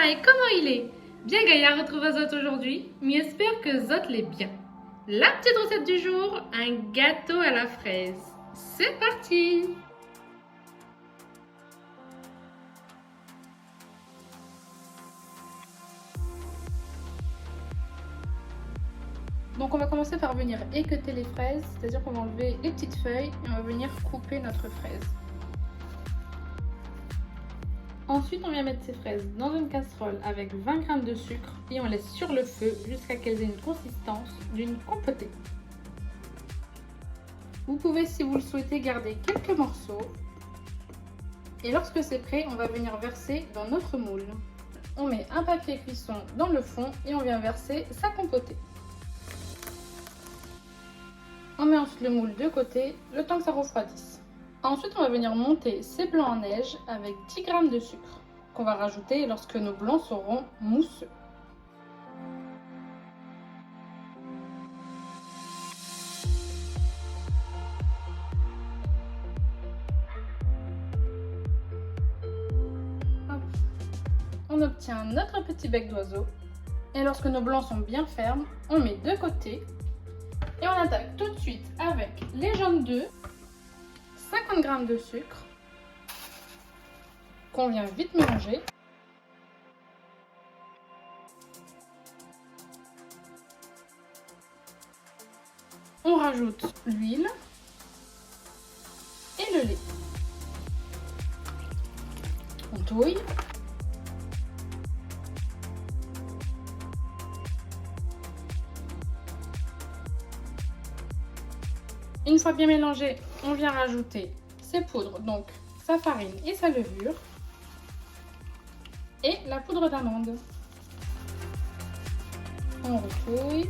Hi, comment il est? Bien Gaïa retrouve Zot aujourd'hui, mais j'espère que Zot l'est bien. La petite recette du jour, un gâteau à la fraise. C'est parti! Donc on va commencer par venir équeuter les fraises, c'est-à-dire qu'on va enlever les petites feuilles et on va venir couper notre fraise. Ensuite, on vient mettre ces fraises dans une casserole avec 20 g de sucre et on laisse sur le feu jusqu'à qu'elles aient une consistance d'une compotée. Vous pouvez, si vous le souhaitez, garder quelques morceaux. Et lorsque c'est prêt, on va venir verser dans notre moule. On met un papier cuisson dans le fond et on vient verser sa compotée. On met ensuite le moule de côté, le temps que ça refroidisse. Ensuite, on va venir monter ces blancs en neige avec 10 g de sucre qu'on va rajouter lorsque nos blancs seront mousseux. Hop. On obtient notre petit bec d'oiseau et lorsque nos blancs sont bien fermes, on met de côté et on attaque tout de suite avec les jaunes d'œufs, 50 g de sucre qu'on vient vite mélanger. On rajoute l'huile et le lait. On touille. Une fois bien mélangé, on vient rajouter ses poudres, donc sa farine et sa levure, et la poudre d'amande. On retouille.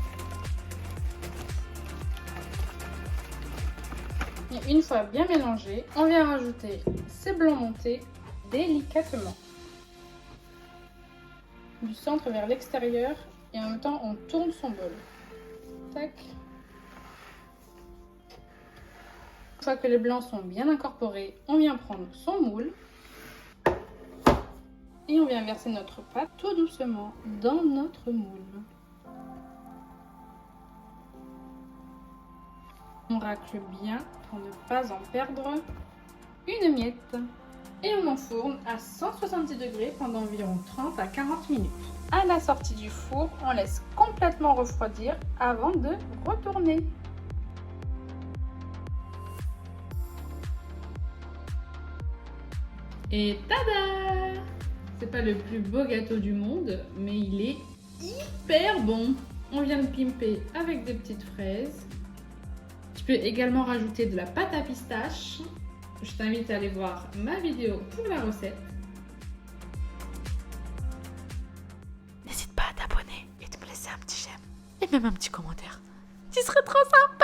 Et une fois bien mélangé, on vient rajouter ses blancs montés délicatement. Du centre vers l'extérieur et en même temps on tourne son bol. Tac. Une fois que les blancs sont bien incorporés, on vient prendre son moule et on vient verser notre pâte tout doucement dans notre moule. On racle bien pour ne pas en perdre une miette. Et on enfourne à 170 degrés pendant environ 30 à 40 minutes. À la sortie du four, on laisse complètement refroidir avant de retourner. Et tada! C'est pas le plus beau gâteau du monde, mais il est hyper bon. On vient de pimper avec des petites fraises. Tu peux également rajouter de la pâte à pistache. Je t'invite à aller voir ma vidéo pour la recette. N'hésite pas à t'abonner et de me laisser un petit j'aime et même un petit commentaire. Tu serais trop sympa!